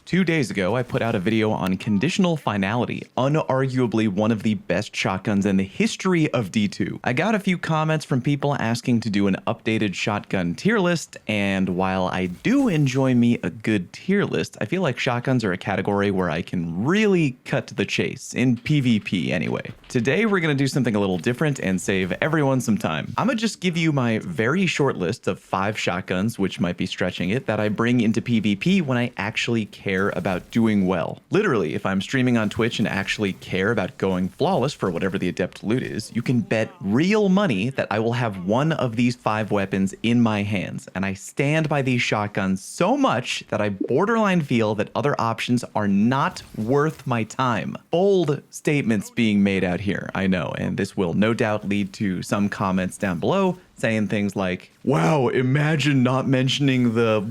2 days ago, I put out a video on Conditional Finality, unarguably one of the best shotguns in the history of D2. I got a few comments from people asking to do an updated shotgun tier list, and while I do enjoy me a good tier list, I feel like shotguns are a category where I can really cut to the chase, in PvP anyway. Today, we're gonna do something a little different and save everyone some time. I'm gonna just give you my very short list of 5 shotguns, which might be stretching it, that I bring into PvP when I actually care about doing well. Literally, if I'm streaming on Twitch and actually care about going flawless for whatever the adept loot is, you can bet real money that I will have one of these 5 weapons in my hands, and I stand by these shotguns so much that I borderline feel that other options are not worth my time. Bold statements being made out here, I know, and this will no doubt lead to some comments down below saying things like, wow, imagine not mentioning the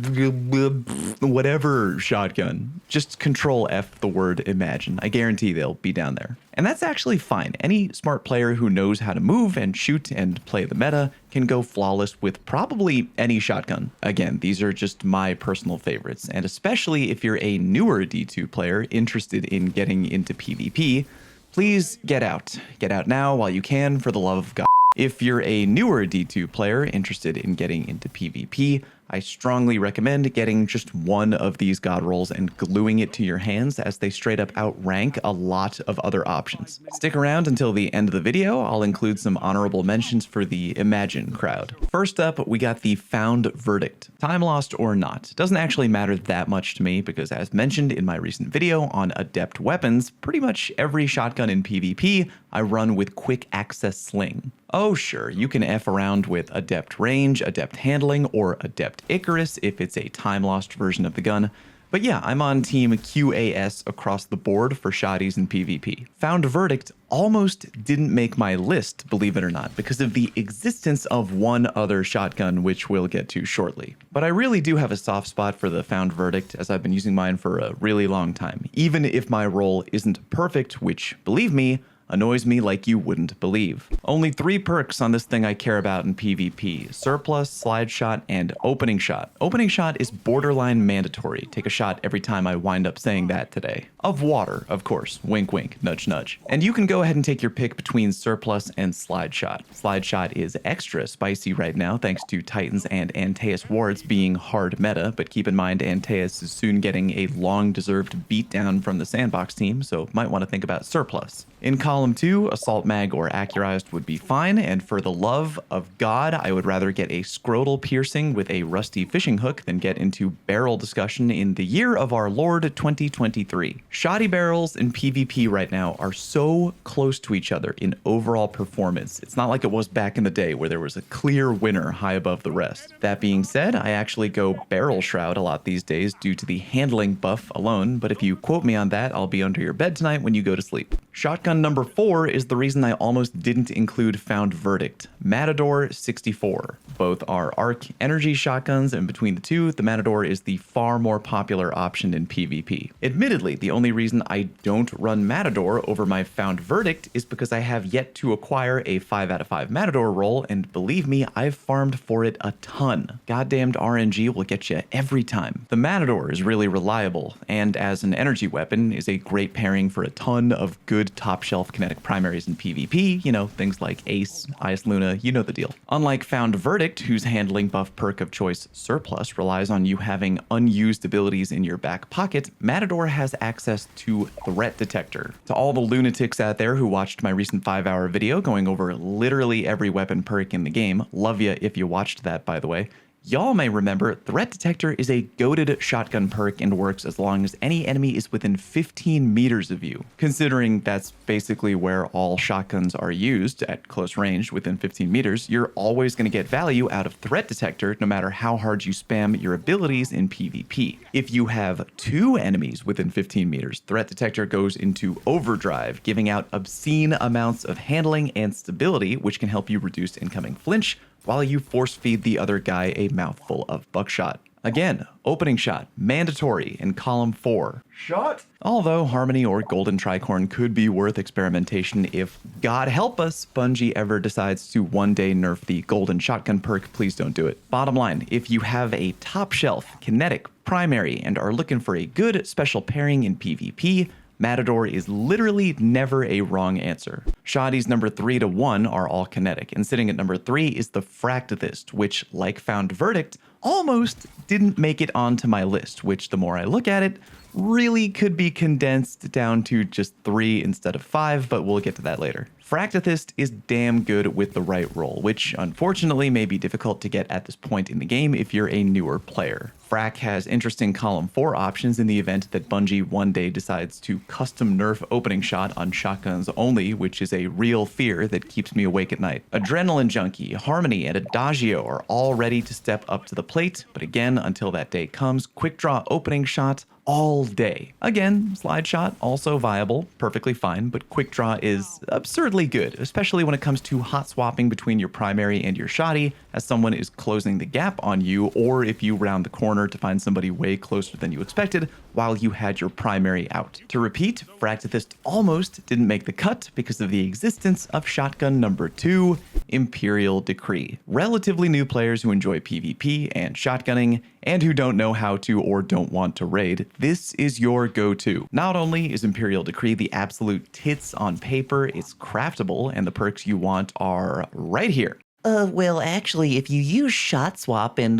whatever shotgun. Just control F the word imagine. I guarantee they'll be down there. And that's actually fine. Any smart player who knows how to move and shoot and play the meta can go flawless with probably any shotgun. Again, these are just my personal favorites. And especially if you're a newer D2 player interested in getting into PvP, please get out. Get out now while you can, for the love of God. If you're a newer D2 player interested in getting into PvP, I strongly recommend getting just one of these god rolls and gluing it to your hands, as they straight up outrank a lot of other options. Stick around until the end of the video. I'll include some honorable mentions for the Imagine crowd. First up, we got the Found Verdict. Time lost or not, it doesn't actually matter that much to me, because as mentioned in my recent video on adept weapons, pretty much every shotgun in PvP I run with quick access sling. Oh sure, you can F around with adept range, adept handling, or adept Icarus if it's a time-lost version of the gun. But yeah, I'm on team QAS across the board for shotties in PvP. Found Verdict almost didn't make my list, believe it or not, because of the existence of one other shotgun, which we'll get to shortly. But I really do have a soft spot for the Found Verdict, as I've been using mine for a really long time, even if my roll isn't perfect, which, believe me, annoys me like you wouldn't believe. Only 3 perks on this thing I care about in PvP: Surplus, Slide Shot, and Opening Shot. Opening Shot is borderline mandatory. Take a shot every time I wind up saying that today. Of water, of course. Wink wink, nudge nudge. And you can go ahead and take your pick between Surplus and Slide Shot. Slide Shot is extra spicy right now thanks to Titans and Antaeus wards being hard meta, but keep in mind Antaeus is soon getting a long-deserved beatdown from the Sandbox team, so might want to think about Surplus. In column 2, Assault Mag or Accurized would be fine, and for the love of God, I would rather get a scrotal piercing with a rusty fishing hook than get into barrel discussion in the year of our Lord 2023. Shoddy barrels in PvP right now are so close to each other in overall performance. It's not like it was back in the day where there was a clear winner high above the rest. That being said, I actually go Barrel Shroud a lot these days due to the handling buff alone, but if you quote me on that, I'll be under your bed tonight when you go to sleep. Shotgun number 4 is the reason I almost didn't include Found Verdict. Matador 64. Both are arc energy shotguns, and between the two, the Matador is the far more popular option in PvP. Admittedly, the only reason I don't run Matador over my Found Verdict is because I have yet to acquire a 5 out of 5 Matador roll, and believe me, I've farmed for it a ton. Goddamned RNG will get you every time. The Matador is really reliable, and as an energy weapon, is a great pairing for a ton of good top-shelf kinetic primaries in PvP, you know, things like Ace, Ice Luna, you know the deal. Unlike Found Verdict, whose handling buff perk of choice Surplus relies on you having unused abilities in your back pocket, Matador has access to Threat Detector. To all the lunatics out there who watched my recent 5-hour video going over literally every weapon perk in the game, love ya if you watched that, by the way, y'all may remember Threat Detector is a goated shotgun perk and works as long as any enemy is within 15 meters of you. Considering that's basically where all shotguns are used, at close range within 15 meters, you're always going to get value out of Threat Detector no matter how hard you spam your abilities in PvP. If you have 2 enemies within 15 meters, Threat Detector goes into overdrive, giving out obscene amounts of handling and stability, which can help you reduce incoming flinch, while you force feed the other guy a mouthful of buckshot. Again, opening shot, mandatory in column 4. Shot! Although Harmony or Golden Tricorn could be worth experimentation if, God help us, Bungie ever decides to one day nerf the Golden Shotgun perk, please don't do it. Bottom line, if you have a top shelf, kinetic, primary, and are looking for a good special pairing in PvP, Matador is literally never a wrong answer. Shoddy's number 3 to 1 are all kinetic, and sitting at number 3 is the Fractethyst, which, like Found Verdict, almost didn't make it onto my list, which the more I look at it, really could be condensed down to just 3 instead of 5, but we'll get to that later. Fractethyst is damn good with the right roll, which unfortunately may be difficult to get at this point in the game if you're a newer player. Frac has interesting column 4 options in the event that Bungie one day decides to custom nerf opening shot on shotguns only, which is a real fear that keeps me awake at night. Adrenaline Junkie, Harmony, and Adagio are all ready to step up to the plate, but again, until that day comes, quick draw opening shot all day. Again, slide shot also viable, perfectly fine, but quick draw is absurdly good, especially when it comes to hot swapping between your primary and your shoddy as someone is closing the gap on you, or if you round the corner to find somebody way closer than you expected while you had your primary out. To repeat, Fractethyst almost didn't make the cut because of the existence of shotgun number 2, Imperial Decree. Relatively new players who enjoy PvP and shotgunning, and who don't know how to or don't want to raid, this is your go-to. Not only is Imperial Decree the absolute tits on paper, it's craftable, and the perks you want are right here. Well, actually, if you use shot swap and...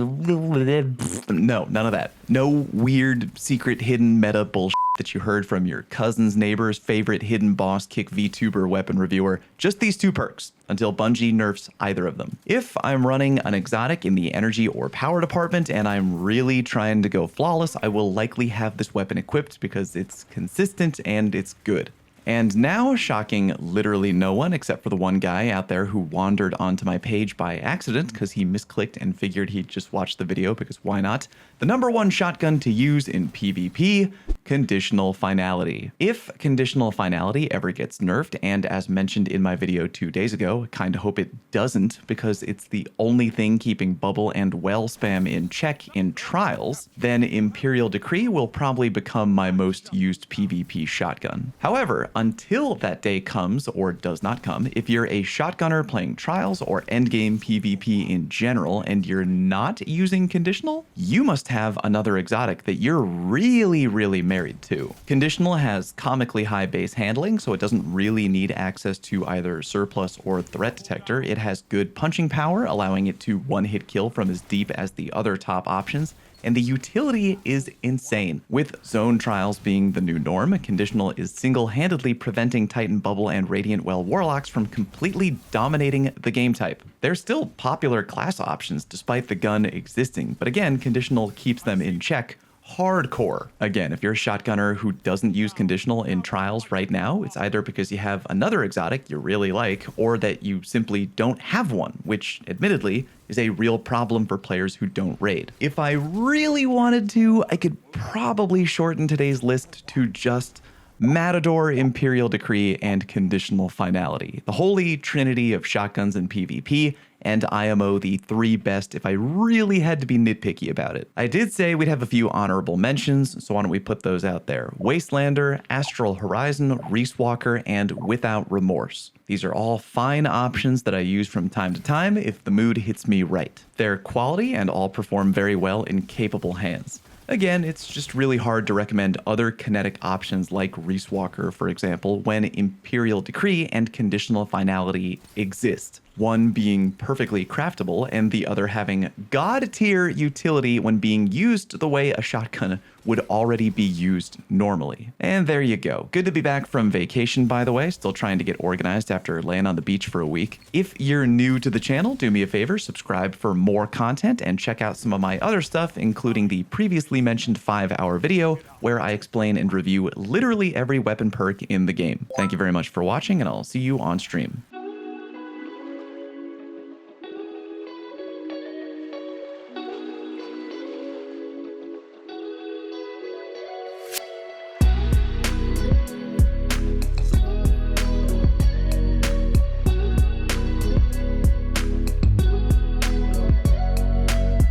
No, none of that. No weird, secret, hidden meta bullshit that you heard from your cousin's neighbor's favorite hidden boss kick VTuber weapon reviewer. Just these 2 perks, until Bungie nerfs either of them. If I'm running an exotic in the energy or power department and I'm really trying to go flawless, I will likely have this weapon equipped because it's consistent and it's good. And now, shocking literally no one except for the one guy out there who wandered onto my page by accident because he misclicked and figured he'd just watch the video because why not? The number 1 shotgun to use in PvP, Conditional Finality. If Conditional Finality ever gets nerfed, and as mentioned in my video 2 days ago, I kinda hope it doesn't because it's the only thing keeping bubble and well spam in check in trials, then Imperial Decree will probably become my most used PvP shotgun. However, until that day comes, or does not come, if you're a shotgunner playing trials or endgame PvP in general and you're not using Conditional, you must have another exotic that you're really married to. Conditional has comically high base handling, so it doesn't really need access to either surplus or threat detector. It has good punching power, allowing it to one-hit kill from as deep as the other top options, and the utility is insane. With zone trials being the new norm, Conditional is single-handedly preventing Titan Bubble and Radiant Well Warlocks from completely dominating the game type. They're still popular class options despite the gun existing, but again, Conditional keeps them in check hardcore. Again, if you're a shotgunner who doesn't use Conditional in trials right now, it's either because you have another exotic you really like, or that you simply don't have one, which admittedly is a real problem for players who don't raid. If I really wanted to, I could probably shorten today's list to just Matador, Imperial Decree, and Conditional Finality. The holy trinity of shotguns in PvP, and IMO the 3 best if I really had to be nitpicky about it. I did say we'd have a few honorable mentions, so why don't we put those out there. Wastelander, Astral Horizon, Reese Walker, and Without Remorse. These are all fine options that I use from time to time if the mood hits me right. They're quality and all perform very well in capable hands. Again, it's just really hard to recommend other kinetic options like Reese Walker, for example, when Imperial Decree and Conditional Finality exist. One being perfectly craftable and the other having god-tier utility when being used the way a shotgun would already be used normally. And there you go. Good to be back from vacation, by the way. Still trying to get organized after laying on the beach for a week. If you're new to the channel, do me a favor, subscribe for more content and check out some of my other stuff, including the previously mentioned 5-hour video where I explain and review literally every weapon perk in the game. Thank you very much for watching, and I'll see you on stream.